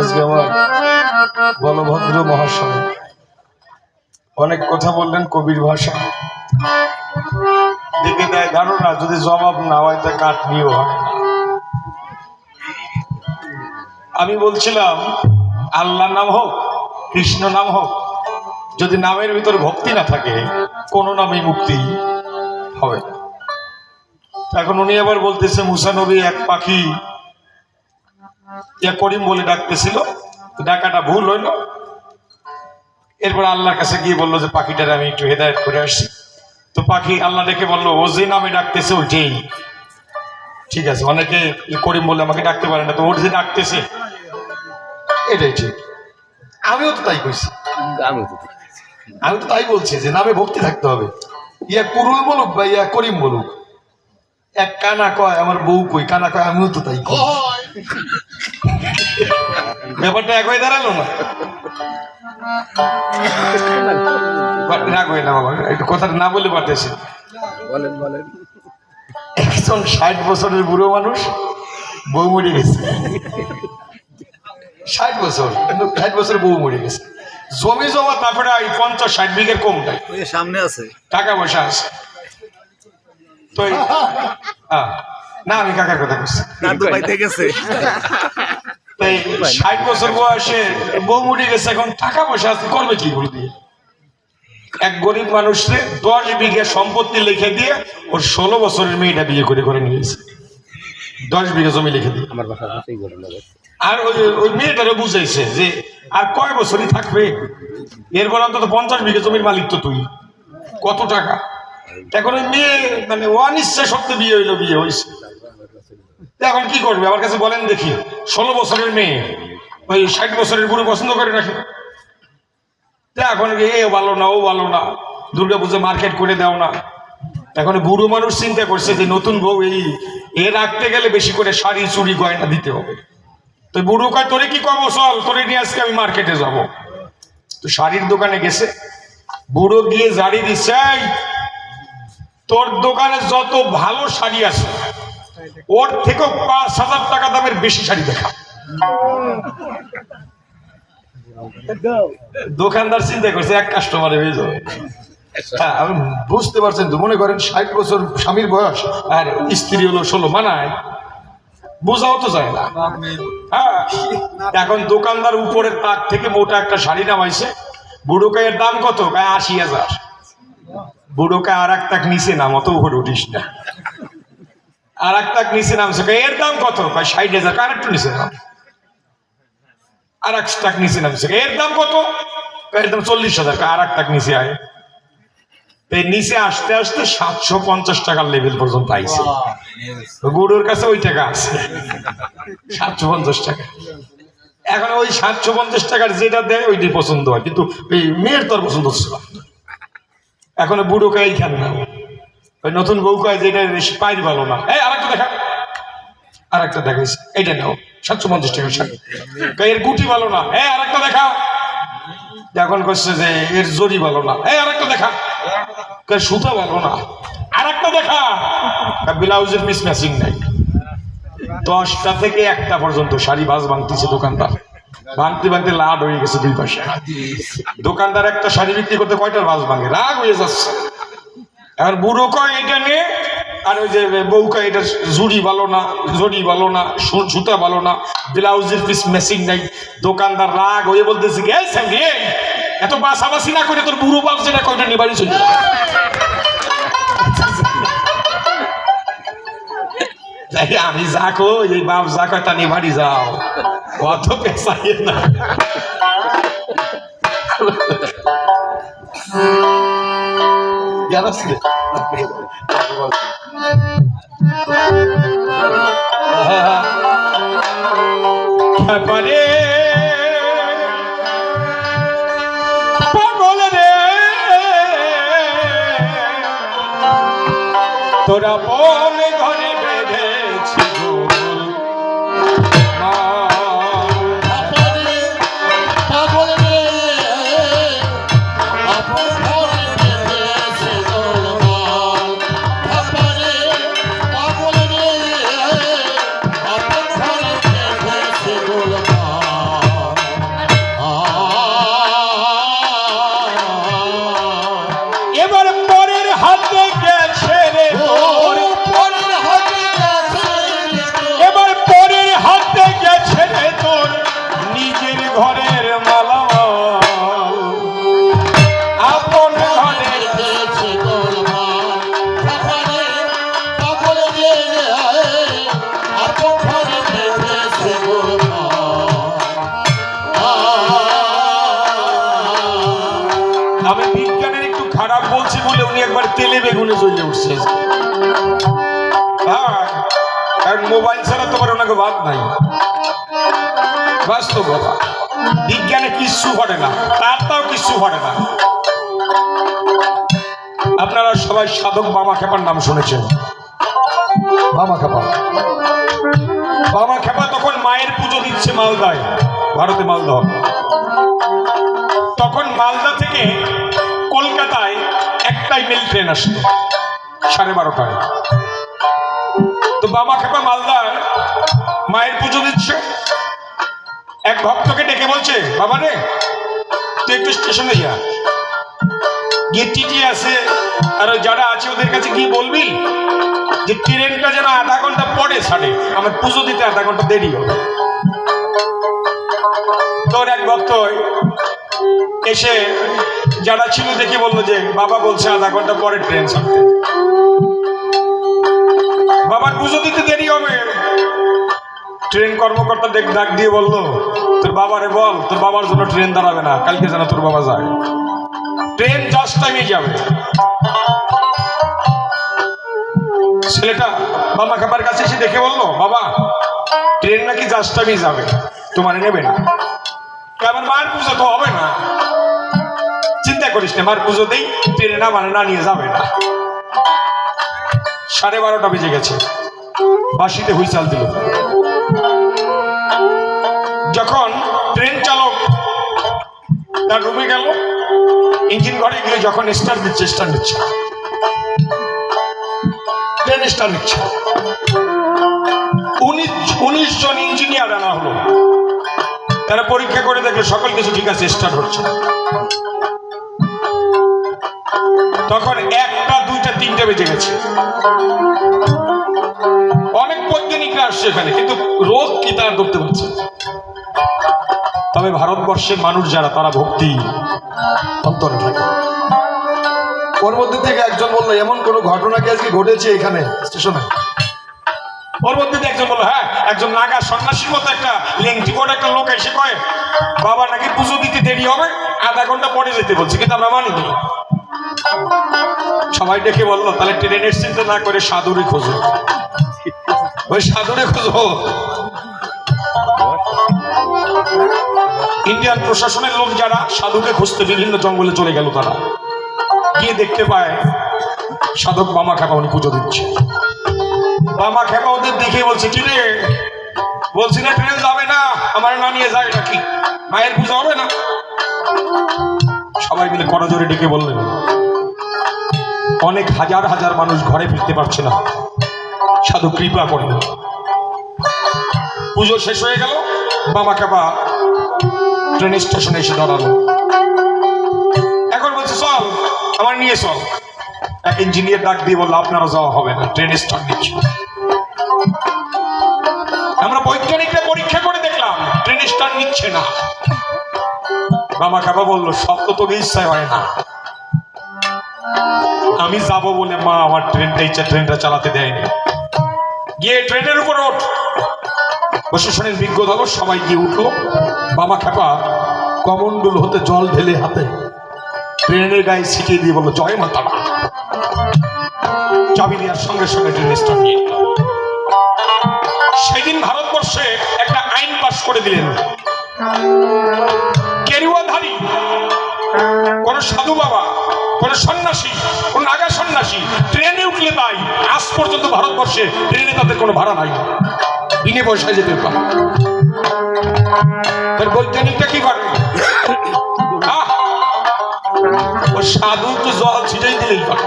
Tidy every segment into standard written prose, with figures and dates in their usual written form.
আজকে আমার বলভদ্র মহাশয় অনেক কথা বললেন কবির ভাষা দেখে দেয় ধারণা যদি জবাব না হয় তা কাটনিও হয়। আমি বলছিলাম আল্লাহ নাম হোক কৃষ্ণ নাম হোক, যদি নামের ভিতর ভক্তি না থাকে কোনো নামই মুক্তি হবে না। এখন উনি আবার বলতেছে মুসা নবী এক পাখি ইয়া করিম বলে ডাকতেছিল, ডাকাটা ভুল হইল। এরপর আল্লাহর কাছে গিয়ে বললো যে পাখিটার আমি একটু হেদায়েত করে আসছি। তো পাখি আল্লাহ ডেকে বললো ও যে নামে ডাকতেছে ওইটাই ঠিক আছে। অনেকে করিম বলে আমাকে ডাকতে পারে না, তো ওর যে ডাকতেছে এটাই ঠিক। আমিও তো তাই কইছি, আমি তো তাই বলছি যে নামে ভক্তি থাকতে হবে। ইয়া কুরুল বলুক বা ইয়া করিম বলুক, এক কানা কয় আমার বউ কই, কানা কয় আমিও তো তাই কই। ব্যাপারটা এক হয়ে দাঁড়ালো না? রাগ হয় না বাবা, একটু কথাটা না বলে পারতেছি। একজন 60 বছরের বুড়ো মানুষ বউ মরে গেছে, 60 বছর, কিন্তু 60 বছরের বউ মরে গেছে। জমি জমা তারপরে 50-60 বিঘের কম নাই, সামনে আছে টাকা পয়সা আছে। তো না আমি কাকার কথা বলছি, 60 বছর বয়সে বউ মরে গেছে, এখন টাকা পয়সা আছে, করবে কি বলে দিয়ে? এক গরিব মানুষকে 10 বিঘা সম্পত্তি লিখে দিয়ে ওর 16 বছরের মেয়েটা বিয়ে করে নিয়েছে, 10 বিঘা জমি লিখে দিয়ে। আর ওই মেয়েটারও বুঝাইছে যে আর কয় বছরই থাকবে, এরপর অন্তত 50 বিঘা জমির মালিক তো তুই, কত টাকা। এখন ওই মেয়ে মানে অনিচ্ছা সত্ত্বে বিয়ে হয়েছে। এখন কি করবে আমার কাছে বলেন দেখি? 16 বছরের মেয়ে ওই 60 বছরের বুড়ো পছন্দ করে রাখে। এখন এ ভালো না ও ভালো না, দুর্গা পুজো মার্কেট করে দাও না। এখন বুড়ো মানুষ চিন্তা করছে যে নতুন বউ এ রাখতে গেলে বেশি করে শাড়ি চুড়ি গয়না দিতে হবে। তো বুড়ো কয় তোরে কি কব, চল তোরে নিয়ে আজকে আমি মার্কেটে যাব। তো শাড়ির দোকানে গেছে, বুড়ো গিয়ে জারি দিচ্ছে তোর দোকানে যত ভালো শাড়ি আছে ওর থেকেও 5,000 টাকা দামের বেশি শাড়ি দেখা। দোকানদার চিন্তা করছে এক কাস্টমারে হয়ে যাবে। আমি বুঝতে পারছেন তো, মনে করেন 60 বছর স্বামীর বয়স আর স্ত্রী হলো 16, মানায় বোঝাও তো যায় না। হ্যাঁ, এখন দোকানদার উপরের তাক থেকে মোটা একটা শাড়ি নামাইছে। বুড়ো কায়ের দাম কত? 80,000। বুড়ো কায় আর এক তাক নিচে নাম, অত উপরে উঠিস না। আর এক তাক নিচে নামছে, এর দাম কত? 60,000। আর একটু নিচে নাম। আর এক টাক নিচে নামছে, এর দাম কত? এর দাম 40,000। আর এক টাক নিচে আয়। নিচে আসতে আসতে 750 টাকার লেভেল পর্যন্ত আইছে। বুড়োর কাছে ওই টাকা আছে 750 টাকা। এখন ওই 750 টাকার যেটা দেয় ওইটাই পছন্দ হয়, কিন্তু ওই মেয়ের তোর পছন্দ হচ্ছে না। এখন বুড়ো কাই খান না, ওই নতুন বউ কয় যেটা বেশি পাইর ভালো না, এই আরেকটা দেখা, আরেকটা দেখাইছে, এইটা নাও 750 টাকা শাড়ি। এর গুটি ভালো না, এই আরেকটা দেখা। এখন করছে যে এর জরি ভালো না, এই আরেকটা দেখা। সুতা ভালো না, আরেকটা দেখা। ব্লাউজের পিস ম্যাচিং নাই। 10টা থেকে 1টা পর্যন্ত শাড়ি ভাঁজ ভাঙতেছে দোকানদার, ভাঙতে লাড হয়ে গেছে দুই পাশে। দোকানদার একটা শাড়ি বিক্রি করতে কয়টার ভাঁজ ভাঙে, রাগ হয়ে যাচ্ছে। এখন বুড়ো কয় এটা নে, আর ওই যে বউ কয় এটা জুড়ি ভালো না, জড়ি ভালো না, সুতা ভালো না, ব্লাউজের পিস ম্যাচিং নাই। দোকানদার রাগ হয়ে বলতেছে কি, এত বাসাবাসি না করে তোর বুড়ো বাপ যেটা কয়টা নিয়ে বাড়ি চলে। আমি যা কই এই বাপ যা কয় তা নিয়ে বাড়ি যাও, অত পেশাই না। পারে পাগল রে তোরা বলে ঘরে বেঁধেছি খারাপ বলছি বলে উনি একবার তেলে বেগুনে জ্বলে উঠছে। হ্যাঁ, কারণ মোবাইল ছাড়া তোমার ওনাকে বাদ নাই। বাস্তব কথা, বিজ্ঞানে কিচ্ছু ঘটে না, তারটাও কিচ্ছু ঘটে না। আপনারা সবাই সাধক বামা খেপার নাম শুনেছেন। বামা খেপা, বামা খেপা তখন মায়ের পুজো দিচ্ছে মালদায়, ভারতে মালদা। তখন মালদা থেকে কলকাতায় একটাই মেল ট্রেন আসতো 12:30টায়। তো বামা খেপা মালদায় মায়ের পুজো দিচ্ছে, এক ভক্তকে ডেকে বলছে, বাবা রে তুই একটু স্টেশনে যা, গিয়ে টিটি আছে আর যারা আছে ওদের কাছে গিয়ে বলবি যে ট্রেনটা যেন আধা ঘন্টা পরে ছাড়ে, আমার পুজো দিতে আধা ঘন্টা দেরি হবে। তোর এক ভক্ত এসে যারা ছিল দেখে বললো যে বাবা বলছে আধা ঘন্টা পরে ট্রেন ছাড়তে, বাবার পুজো দিতে দেরি হবে। ট্রেন কর্মকর্তা ডাক দিয়ে বললো, তোর বাবারে বল তোর বাবার জন্য ট্রেন দাঁড়াবে না, কালকে যেন তোর বাবা যায়, ট্রেন জাস্ট টাইমে যাবে। ছেলেটা বাবা খাবার কাছে এসে দেখে বললো, বাবা ট্রেন নাকি জাস্ট টাইমে যাবে, তোমার নেবে না। আমার মায়ের পুজো তো হবে না, চিন্তা করিস না, মার পুজো দেই, ট্রেনে না মানে না নিয়ে যাবে না। 12:30 বেজে গেছে, বাঁশিতে হুইসাল দিল। যখন ট্রেন চালক তার রুমে গেল, ইঞ্জিন ঘরে গিয়ে যখন স্টার্ট দিচ্ছে, স্টার্ট নিচ্ছে, ট্রেন স্টার্ট নিচ্ছে। 19 জন ইঞ্জিনিয়ার আনা হলো, তারা পরীক্ষা করে দেখলো সকল কিছু ঠিক আছে, স্টার্ট হচ্ছে। তখন 1টা 2টা 3টে বেজে গেছে। অনেক বৈজ্ঞানিকরা আসছে এখানে, কিন্তু রোগ কি তারা ধরতে পারছে। তবে ভারতবর্ষের মানুষ যারা, তারা ভক্তি অন্তরে থাকে। ওর মধ্যে থেকে একজন বললো, এমন কোন ঘটনা কি আজকে ঘটেছে এখানে স্টেশনে? ওর মধ্যে থেকে একজন বললো, হ্যাঁ, একজন নাগা সন্ন্যাসীর মতো একটা লেংটি করে একটা লোক এসে কয় বাবা নাকি পুজো দিতে দেরি হবে, আধা ঘন্টা পরে যেতে বলছে, কিন্তু আমরা মানিনি। সবাই ডেকে বললো, তাহলে ট্রেনের চিন্তা না করে সাধুরে খোঁজো, ওই সাধুরে খোঁজো। ইন্ডিয়ান প্রশাসনের লোক যারা সাধুকে খুঁজতে বিভিন্ন জঙ্গলে চলে গেল, তারা গিয়ে দেখতে পায় সাধক বামা খেপা উনি পুজো দিচ্ছে। বামা খেপা ওদের দেখে বলছে, কি রে, বলছি না ট্রেন যাবে না, আমার না নিয়ে যায় নাকি, মায়ের পুজো হবে না? সবাই মিলে করজোরে ডেকে বললেন, অনেক হাজার হাজার মানুষ ঘরে ফিরতে পারছে না, সাধু কৃপা করেন। পুজো শেষ হয়ে গেল, বামা খেপা ট্রেন স্টেশনে এসে দাঁড়ালো। এখন বলছে, চল আমার নিয়ে চল। এক ইঞ্জিনিয়ার ডাক দিয়ে বললো, আপনারা যাওয়া হবে না, ট্রেন স্টার্ট দিচ্ছে। আমরা বৈজ্ঞানিকরা পরীক্ষা করে দেখলাম ট্রেন স্টার্ট নিচ্ছে না। বামা খেপা বললো, সব তো তোকে ইচ্ছায় হয় না, আমি যাব বলে মা আমার ট্রেনটা চালাতে দেয়নি। গিয়ে ট্রেনের উপর ওঠ, বসে শোনেন বিজ্ঞ ধরো, সবাই গিয়ে উঠলো। বামা খেপা কমন্ডল হতে জল ঢেলে হাতে ট্রেনের গায়ে ছিটিয়ে দিয়ে বললো, জয় মাতা। চাবি দেওয়ার সঙ্গে সঙ্গে ট্রেন স্টার্ট নিয়ে সেদিন ভারতবর্ষে একটা আইন পাস করে দিলেন, কেরুয়াধারী কোন সাধু বাবা, কোন সন্ন্যাসী, কোন নাগা সন্ন্যাসী ট্রেনে উঠলে তাই আজ পর্যন্ত ভারতবর্ষে ট্রেনে তাদের কোনো ভাড়া নাই, বিনে পয়সায় যেতে পারে। বৈজ্ঞানিকটা কি করে, ও সাধু তো জল ছিটাই দিলেই পারে।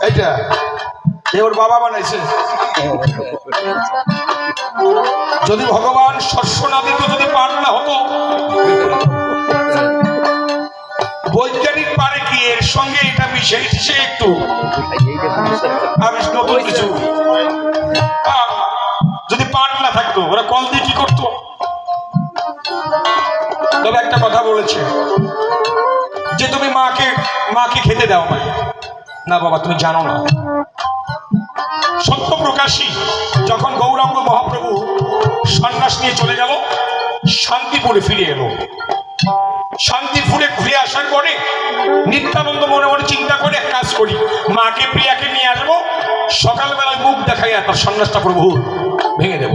এইটা ওর বাবা বানাইছে। যদি ভগবান শস্য না দিত, যদি পান না হতো, বৈজ্ঞানিক পারে কি এর সঙ্গে এটা মিশে টিশে একটু আমি নতুন কিছু, যদি পান না থাকতো ওরা কল দিয়ে কি করতো? তবে একটা কথা বলেছে যে তুমি মাকে খেতে দাও না। বাবা তুমি জানো না, সত্য প্রকাশী যখন গৌরাঙ্গ মহাপ্রভু সন্ন্যাস নিয়ে চলে গেল, শান্তিপুরে ফিরে এলো। শান্তিপুরে ঘুরে আসার পরে নিত্যানন্দ মনে মনে চিন্তা করে এক কাজ করি, মাকে প্রিয়াকে নিয়ে আসবো, সকালবেলায় মুখ দেখাই তার সন্ন্যাসটা প্রভু ভেঙে দেব।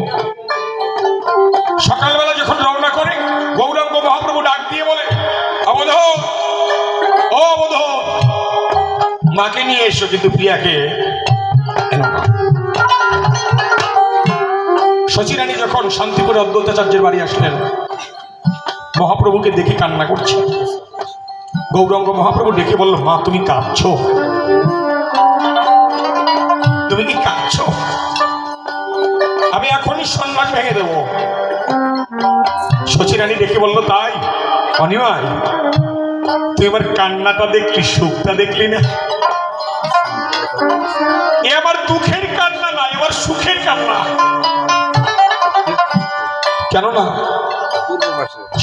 সকালবেলা যখন রওনা করে গৌরাঙ্গ মহাপ্রভু ডাক দিয়ে বলে, অবধ ও অবধ, মাকে নিয়ে এসো, কিন্তু প্রিয়াকে এনো না। শচীরানী যখন শান্তিপুরে অদ্বৈতাচার্যের বাড়ি আসলেন, মহাপ্রভুকে দেখে কান্না করছে। গৌরাঙ্গ মহাপ্রভু ডেকে বলল, মা তুমি কাঁদছো? তুমি কি কাঁদছো? আমি এখনই সন্ন্যাস ভেঙে দেব। শচীরানী ডেকে বলল, তাই? অনিমাই, তুই আমার কান্নাটা দেখলি, সুখটা দেখলি না? এ আমার দুঃখের কান্না না, এবার সুখের কান্না। কেননা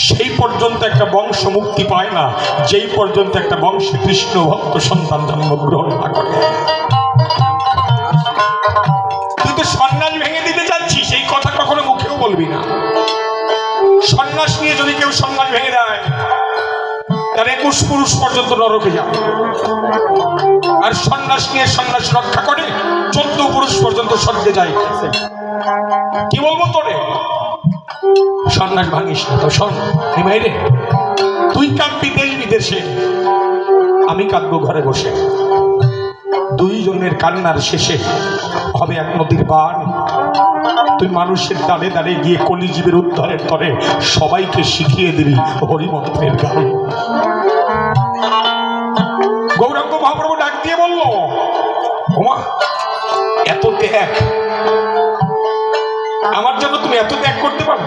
সেই পর্যন্ত একটা বংশ মুক্তি পায় না যেই পর্যন্ত একটা বংশে কৃষ্ণ ভক্ত সন্তান জন্মগ্রহণ না করে। তুই তো সন্ন্যাস ভেঙে দিতে যাচ্ছিস, সেই কথা কখনো মুখেও বলবি না। সন্ন্যাস নিয়ে যদি কেউ সন্ন্যাস ভেঙে দেয়, তার 21 পুরুষ পর্যন্ত নরকে যাবে। আর সন্ন্যাস নিয়ে সন্ন্যাস রক্ষা করে 14 পুরুষ পর্যন্ত স্বর্গে যায়। কি বলবো তোরে? সন্ন্যাস ভাঙিস না। তো শোন রে, তুই কাঁদবি দেশ বিদেশে, আমি কাঁদবো ঘরে বসে। দুইজনের কান্নার শেষে হবে এক নদীর বান। তুই মানুষের দাঁড়ে দাঁড়িয়ে গিয়ে কলিজীবের উদ্ধারের তরে সবাইকে শিখিয়ে দিবি হরিমন্ত্রের গান। গৌরাঙ্গ মহাপ্রভু ডাক দিয়ে বলল, ওমা এত ত্যাগ আমার জন্য, তুমি এত ত্যাগ করতে পারো?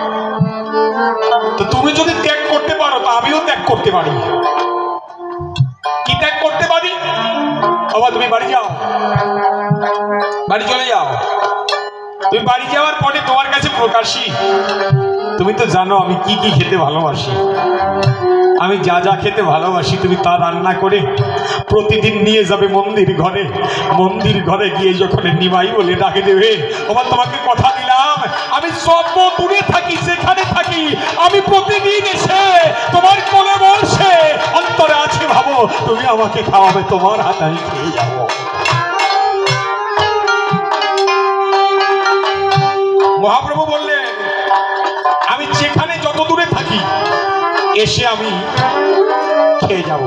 তো তুমি যদি ত্যাগ করতে পারো, তা আমিও ত্যাগ করতে পারি। কি ত্যাগ করতে পারি? বাবা তুমি বাড়ি যাও, বাড়ি চলে যাও। তুমি বাড়ি যাওয়ার পরে তোমার কাছে প্রকাশী, তুমি তো জানো আমি কি কি খেতে ভালোবাসি। আমি যা যা খেতে ভালোবাসি তুমি তা রান্না করে প্রতিদিন নিয়ে যাবে মন্দির ঘরে। মন্দির ঘরে গিয়ে যখন নিমাই বলে ডাকে দেবে, আমার তোমাকে কথা দিলাম, আমি সব দূরে থাকি, সেখানে থাকি, আমি প্রতিদিন এসে তোমার কোলে বসে অন্তরে আছে ভাবো তুমি আমাকে খাওয়াবে, তোমার হাতে আমি খেয়ে যাবো। মহাপ্রভু বললেন, আমি যেখানে যত দূরে থাকি এসে আমি খেয়ে যাব।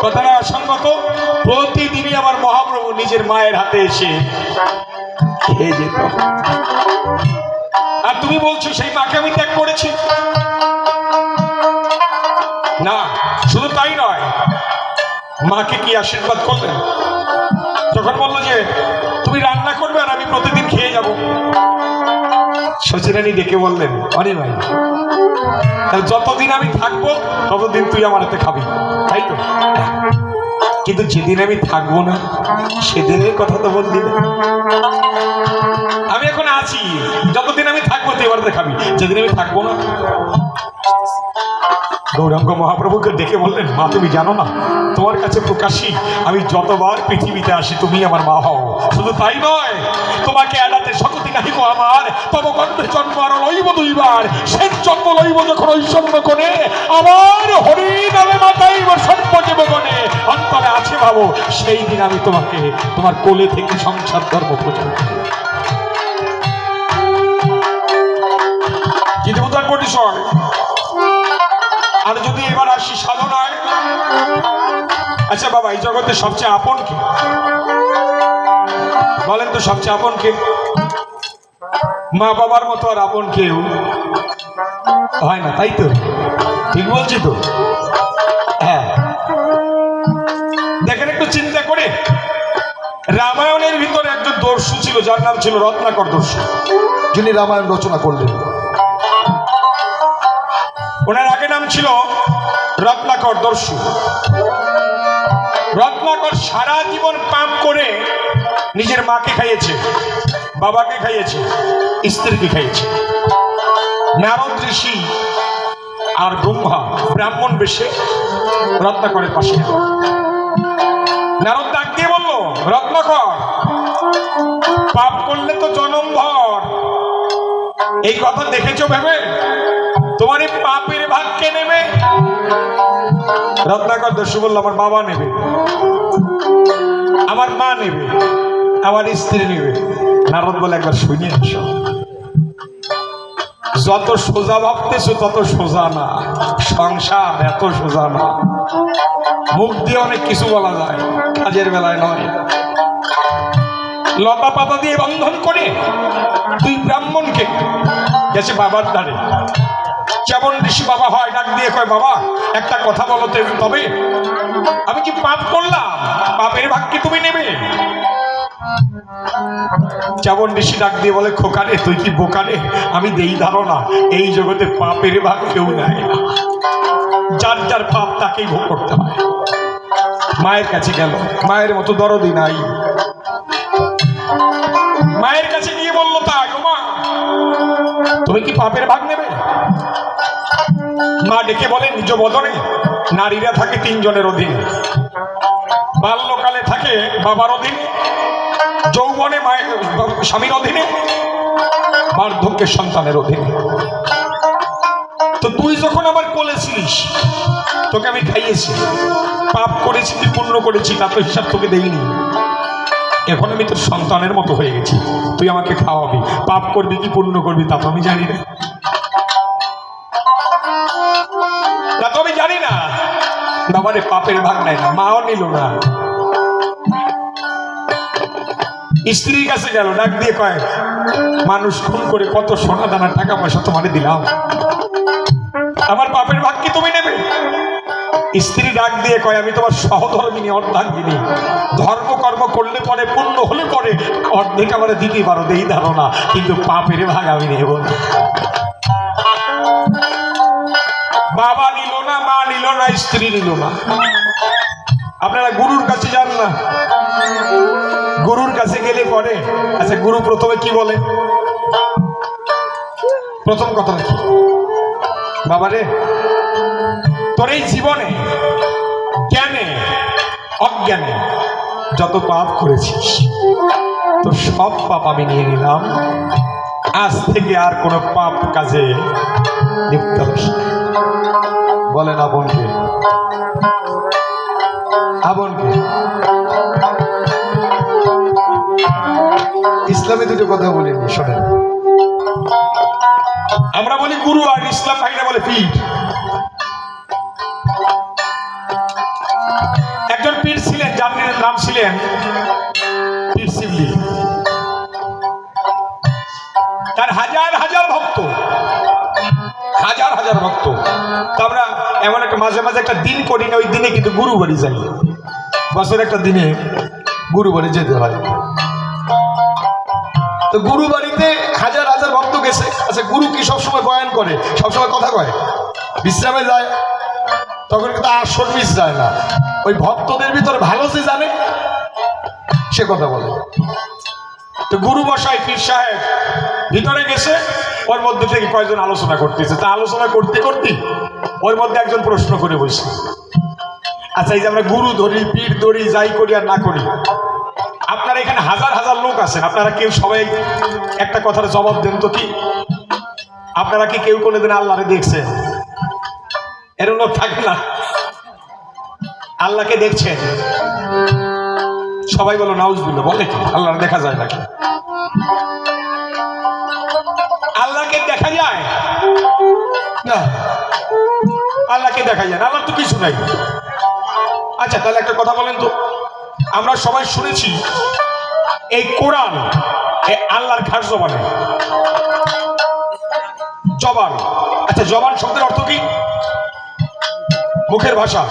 কথাটা অসঙ্গত। প্রতিদিনই আমার মহাপ্রভু নিজের মায়ের হাতে এসে খেয়ে যেত। আর তুমি বলছো সেই মাকে আমি ত্যাগ করেছি? না, শুধু তাই নয়, মাকে কি আশীর্বাদ করলেন যখন বললো যে তুমি রান্না করবে আর আমি প্রতিদিন খেয়ে যাব। শচীরানী ডেকে বললেন, অরে ভাই, তাহলে যতদিন আমি থাকবো ততদিন তুই আমার হাতে খাবি, তাই তো? কিন্তু যেদিন আমি থাকবো না সেদিনের কথা তো বললি না। আমি এখন আছি, যতদিন আমি থাকবো তুই আমার হাতে খাবি, যেদিন আমি থাকবো না। গৌরাঙ্গ মহাপ্রভুকে ডেকে বললেন, মা তুমি জানো না তোমার কাছে প্রকাশী, আমি যতবার পৃথিবীতে আসি তুমি আমার মা হও। শুধু তাই নয়, তোমাকে এড়াতে শক্তি নাহিব আমার, তব গর্ভে জন্ম আর লইব দুইবার। শেষ জন্ম লইব যখন ঐশ্বর্য কোণে, আমার হরি নামে মাতাইব সর্বজীবনে। অন্তরে আছে ভাবো সেই দিন আমি তোমাকে তোমার কোলে থেকে সংসার ধর্ম প্রচার করি। কিন্তু উদার পরিসর। আর যদি এবার আসি সাধনায়, আচ্ছা বাবা এই জগতে সবচেয়ে আপন কে বলেন তো? সবচেয়ে আপন কে? মা বাবার মতো আর আপন কেউ হয় না, তাই তো? ঠিক বলছি তো? হ্যাঁ, দেখেন একটু চিন্তা করে, রামায়ণের ভিতরে একজন দর্শু ছিল যার নাম ছিল রত্নাকর দর্শু, যিনি রামায়ণ রচনা করলেন। ওনার আগে নাম ছিল রত্নাকর দর্শু। রত্নাকর সারা জীবন পাপ করে নিজের মাকে খাইয়েছে, বাবাকে খাইয়েছে, স্ত্রীকে খাইয়েছে। নারদ ঋষি আর ব্রহ্মা ব্রাহ্মণ বেশে রত্নাকরের পাশে। নারদ ডাক দিয়ে বলল, রত্নাকর পাপ করলে তো জনম ভর, এই কথা দেখেছো ভেবে তোমার তোমার এই পাপের ভাগ কে নেবে? রত্নাকর দস্যু বলল, আমার বাবা নেবে, আমার মা নেবে, আমার স্ত্রী নেবে। নারদ বলে, একবার শুনিয়ে আসো। যত সোজা ভাবতেছো তত সোজা না, সংসার এত সোজা না। মুখ দিয়ে অনেক কিছু বলা যায়, কাজের বেলায় নয়। লতা পাতা দিয়ে বন্ধন করে তুই ব্রাহ্মণকে গেছে বাবার দ্বারে। যেমন ঋষি বাবা হয়, ডাক দিয়ে কয়, বাবা একটা কথা বলো তো, তবে আমি কি পাপ করলাম? পাপের ভাগ কি তুমি নেবে? যেমন ঋষি ডাক দিয়ে বলে, খোকারে তুই কি বোকারে? আমি দেই ধারণা এই জগতে পাপের ভাগ কেউ নেয় না, যার যার পাপ তাকেই ভোগ করতে হয়। মায়ের কাছে গেল, মায়ের মতো দরদি নাই। মায়ের কাছে গিয়ে বললো, তাই ও মা, তুমি কি পাপের ভাগ নেবে? মা ডেকে বলে, নিজ বদনে নারীরা থাকে 3 জনের অধীনে। বাল্যকালে থাকে বাবার অধীনে, যৌবনে মায়ের স্বামীর অধীনে, বার্ধক্যের সন্তানের অধীনে। তো তুই যখন আমার কোলে ছিলিস, তোকে আমি খাইয়েছি, পাপ করেছি কি পুণ্য করেছি তা তো হিসাব তোকে দেইনি। এখন আমি তোর সন্তানের মতো হয়ে গেছি, তুই আমাকে খাওয়াবি। পাপ করবি কি পুণ্য করবি তা তো আমি জানি না, তা তো আমি জানি না। বাবারে পাপের ভাগ নেয় না, মাও নিল না। স্ত্রীর কাছে গেল, ডাক দিয়ে কয়, মানুষ খুন করে কত সোনা দানা টাকা পয়সা তোমারে দিলাম, আমার পাপের ভাগ কি তুমি নেবে? স্ত্রী ডাক দিয়ে কয়, আমি তোমার সহধর্মিনী, অর্ধাঙ্গিনী। ধর্মকর্ম করলে পরে, পুণ্য হলে পরে অর্ধেক আমার দিতে পারো, দেই ধারণা, কিন্তু পাপের ভাগ আমি নেব না। বাবা নিল না, মা নিল না, স্ত্রী নিল না। আপনারা গুরুর কাছে যান না, গুরুর কাছে গেলে পরে, আচ্ছা গুরু প্রথমে কি বলে? প্রথম কথা কি? বাবারে তোর এই জীবনে জ্ঞানে অজ্ঞানে যত পাপ করেছিস, তোর সব পাপ আমি নিয়ে নিলাম। আজ থেকে আর কোনো পাপ কাজে লিপ্ত হস না। বলেন আপনকে, আপনকে। ইসলামে দুটো কথা বলিনি, শোনেন। আমরা বলি গুরু, আর ইসলাম ভাইরা বলে পীর। একজন পীর ছিলেন, যার নাম ছিলেন পীর শিবলি। তার হাজার হাজার ভক্ত, হাজার হাজার ভক্ত। তো আমরা এমন একটা মাঝে মাঝে একটা দিন করি না, ওই দিনে কিন্তু গুরু বাড়ি যাই। বছর একটা দিনে গুরু বাড়ি যেতে হয়। তো গুরু বাড়িতে হাজার হাজার ভক্ত গেছে। আচ্ছা গুরু কি সবসময় বয়ান করে? সবসময় কথা কয়? বিশ্রামে যায়? তখন কিন্তু আসর মিস যায় না। ওই ভক্তদের ভিতরে ভালো যে জানে সে কথা বলে। তো গুরু মশাই পীর সাহেব ভিতরে গেছে, ওর মধ্যে থেকে কয়েকজন আলোচনা করতেছে। তা আলোচনা করতে করতে ওর মধ্যে একজন প্রশ্ন করে বসে, আচ্ছা এই যে আমরা গুরু ধরি, পীর ধরি, যাই করি আর না করি, আপনারা এখানে হাজার হাজার লোক আছেন, আপনারা কেউ সবাই একটা কথার জবাব দেন তো, কি আপনারা কি কেউ কোনোদিন আল্লাহরে দেখছেন? এরকম লোক থাকে না? আল্লাহকে দেখছেন? সবাই বলো নাউজুবিল্লাহ। বলে কি আল্লাহ দেখা যায় নাকি? আল্লাহকে দেখা যায় না, আল্লাহকে দেখা যায় না, আল্লাহ তো কিছু নাই। আচ্ছা তাহলে একটা কথা বলেন তো, আমরা সবাই শুনেছি এই কোরআন আল্লাহর খাস জবানে, জবান। আচ্ছা জবান শব্দের অর্থ কি? মুখের ভাষা।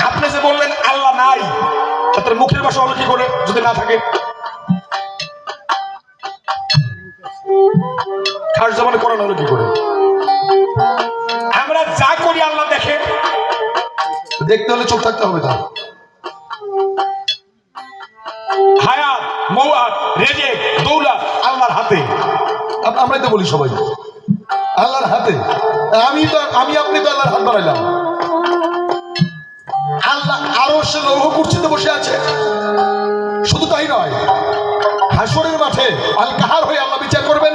আপনি যে বললেন আল্লাহ নাই, তার মুখের ভাষা হলো কি করে যদি না থাকে? খাস জবানে কোরআন হলো কি করে? আমরা যা করি আল্লাহ দেখে, দেখতে হলে চোখ থাকতে হবে। তার হায়াত, মওয়াত, রিজিক, দৌলত আল্লাহর হাতে। আমরাই তো বলি সবাই আল্লাহর হাতে। আমি আপনি তো আল্লাহর হাত বাড়াইলাম। আল্লাহ আরো সে লৌহ কুরসিতে বসে আছে। শুধু তাই নয়, হাসরের মাঠে আল কাহার হয়ে আল্লাহ বিচার করবেন।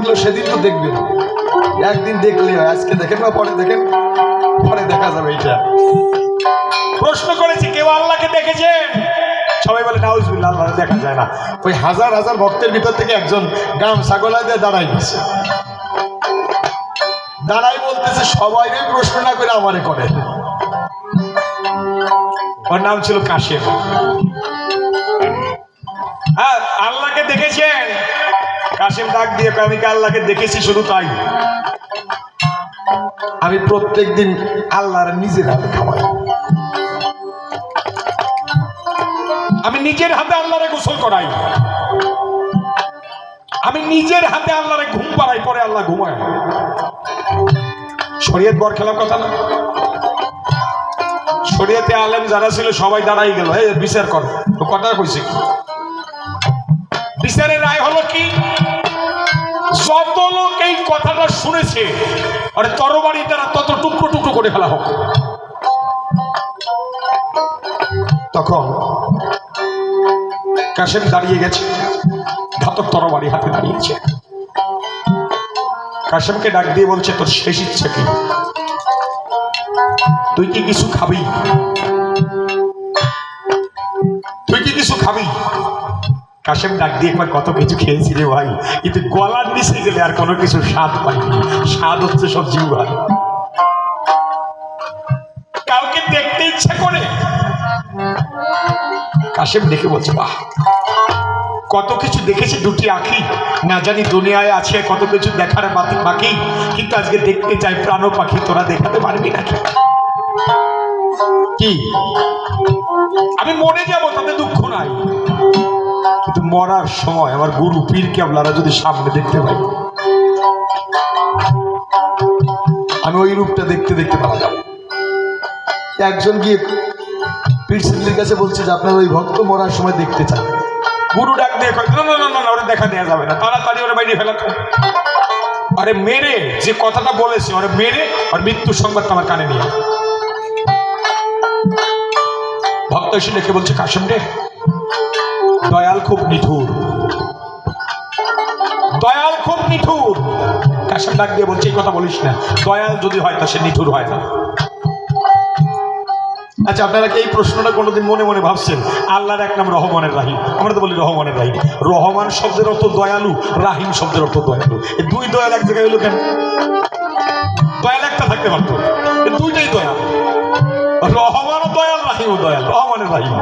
দেখলো সেদিন তো দেখবেন, একদিন দেখলে আজকে দেখেন বা পরে দেখেন, পরে দেখা যাবে। এটা প্রশ্ন করেছি কেউ আল্লাহকে দেখেছেন? সবাই বলে নাউজুবিল্লাহ, আল্লাহ দেখা যায় না। ওই হাজার হাজার ভক্তের ভিতর থেকে একজন গাম ছাগলায় দিয়ে দাঁড়াই গেছে, দাঁড়াই বলতেছে সবাই প্রশ্ন না করে আমারে করে। ওর নাম ছিল কাশেম। হ্যাঁ, আল্লাহকে দেখেছেন? কাশেম ডাক দিয়ে আমি কি আল্লাহকে দেখেছি? শুধু তাই, আমি প্রত্যেক দিন আল্লাহর নিজের হাতে খাওয়াই, আমি নিজের হাতে আল্লাহরে গোসল করাই, আমি নিজের হাতে আল্লাহরে ঘুম পাড়াই, পরে আল্লাহ ঘুমায়। শরীয়ত বর খেলার কথা না। শরীয়তে আলেম যারা ছিল সবাই দাঁড়াই গেল, এই বিচার কর। তো কথা কইছে কি? বিচারের রায় হলো কি? যত লোক এই কথাটা শুনেছে আরে তরবারি দ্বারা তত টুকরো টুকরো করে ফেলা হোক। তখন কাশেম দাঁড়িয়ে গেছে, ঘাতক তরবারি হাতে দাঁড়িয়েছে। কাশেমকে ডাক দিয়ে বলছে তোর শেষ ইচ্ছা কি? তুই কি কিছু খাবি? তুই কি কিছু খাবি? কাশেম ডাক দিয়ে একবার কত কিছু খেয়েছি রে ভাই, কিন্তু গলার নিচে গেলে আর কোনো কিছু স্বাদ পাইনি। স্বাদ হচ্ছে সব জিহ্বার। কাউকে দেখতে ইচ্ছা করে। কাশেম দেখে বলছে বাহ, কত কিছু দেখেছি দুটি আঁখি, না জানি দুনিয়ায় আছে কত কিছু দেখার বাকি, কিন্তু আজকে দেখতে চাই প্রাণ পাখি, তোরা দেখাতে পারবি নাকি? কি আমি মরে যাব তাতে দুঃখ নাই, কিন্তু মরার সময় আমার গুরু পীর কেবলারা যদি সামনে দেখতে পাই, আমি ওই রূপটা দেখতে দেখতে মারা যাব। একজন গিয়ে পীর সিদ্দিকের কাছে বলছে যে আপনার ওই ভক্ত মরার সময় দেখতে চান। গুরু ডাক দিয়ে না না না না, ওরা দেখা দেওয়া যাবে না, তাড়াতাড়ি ওরা বাইরে ফেলাতে। আরে মেরে যে কথাটা বলেছে ওরা মেরে আর মৃত্যুর সংবাদ আমার কানে নিয়ে। ভক্ত এসে ডেকে বলছে কাশেম রে, দয়াল খুব নিঠুর, দয়াল খুব নিঠুর। কাশেম ডাক দিয়ে বলছে এই কথা বলিস না, দয়াল যদি হয় তা সে নিঠুর হয় না। আচ্ছা, আপনারা কি এই প্রশ্নটা কোনোদিন মনে মনে ভাবছেন? আল্লাহর এক নাম রহমানের রাহিম, আমরা তো বলি রহমানের রাহিম। রহমান শব্দের অর্থ দয়ালু, রাহিম শব্দের অর্থ দয়ালু। এই দুই দয়াল এক জায়গায় হলো কেন? দয়াল একটা থাকতে পারতো, দুইটাই দয়াল। রহমানও দয়াল, রাহিমও দয়াল, রহমানের রাহিম।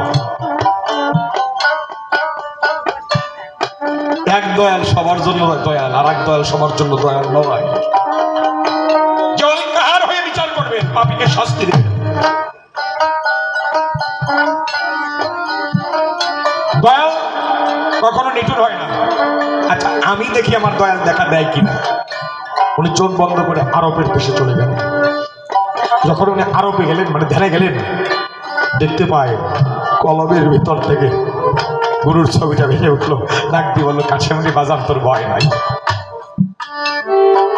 এক দয়াল সবার জন্য দয়াল, আর এক দয়াল সবার জন্য দয়াল নয়। যে কাহার হয়ে বিচার করবেন, পাপীকে শাস্তি দেবেন। দয়াল কখনো নিঠুর হয় না। আচ্ছা, আমি দেখি আমার দয়াল দেখা দেয় কিনা। উনি চোখ বন্ধ করে আরবের দেশে চলে গেলেন। যখন উনি আরবে গেলেন, মানে ধ্যানে গেলেন, দেখতে পায় কলমের ভিতর থেকে গুরুর ছবিটা ভেঙে উঠলো। ডাক দিয়ে বললো কাশেমনি বাজান, তোর ভয় নাই,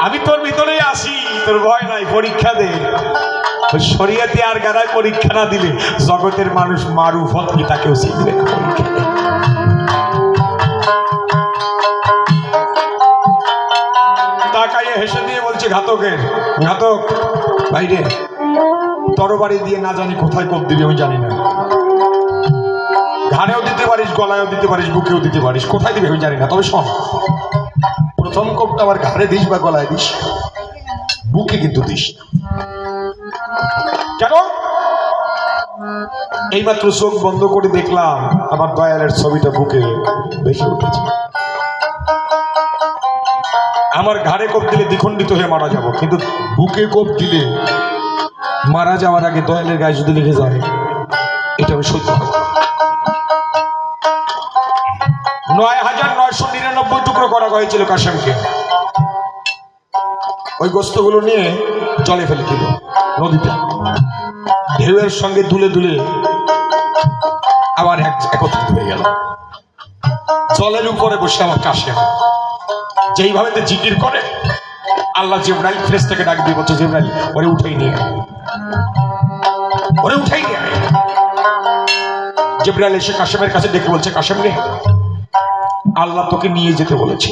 আমি তোর ভিতরেই আসি, তোর ভয় নাই, পরীক্ষা দে। শরীয়তে আর গাড়ায় পরীক্ষা না দিলে জগতের মানুষ মারুফত কি তাকেও শিখবে না। পরীক্ষা দে। তাকাইয়ে হেসে দিয়ে বলছে ঘাতকের, ঘাতক ভাইরে, তরবারি দিয়ে না জানি কোথায় কোপ দিবি আমি জানি না। ঘাড়েও দিতে পারিস, গলায়ও দিতে পারিস, বুকেও দিতে পারিস, কোথায় দিবি আমি জানি না। তবে শোন, প্রথম কোপটা আমার ঘাড়ে দিস বা গলায় দিস, বুকে কিন্তু দিস। কেন? এইমাত্র চোখ বন্ধ করে দেখলাম আমার দয়ালের ছবিটা বুকে ভেসে উঠেছে। আমার ঘাড়ে কোপ দিলে দ্বিখণ্ডিত হয়ে মারা যাব, কিন্তু বুকে কোপ দিলে মারা যাওয়ার আগে দয়ালের গায়ে যদি লেগে যায়, এটা আমি সত্য করব। ৯,৯৯৯ টুকরো করা হয়েছিল কাশেমকে। ওই গোস্তগুলো নিয়ে জলে ফেলে দিল নদীতে। ঢেউয়ের সঙ্গে দুলে দুলে আবার একত্রিত হয়ে গেল। জলের উপরে বসে আমার কাশেম যেইভাবে জিকির করে, আল্লাহ জিবরাইল ফেরেশতাকে ডাক দিয়ে বলছে জিবরাইল, ওরে উঠেই নিয়ে, ওরে উঠেই নিয়ে। জিবরাইল এসে কাশেমের কাছে ডেকে বলছে কাশেম রে, আল্লাহ তোকে নিয়ে যেতে বলেছে।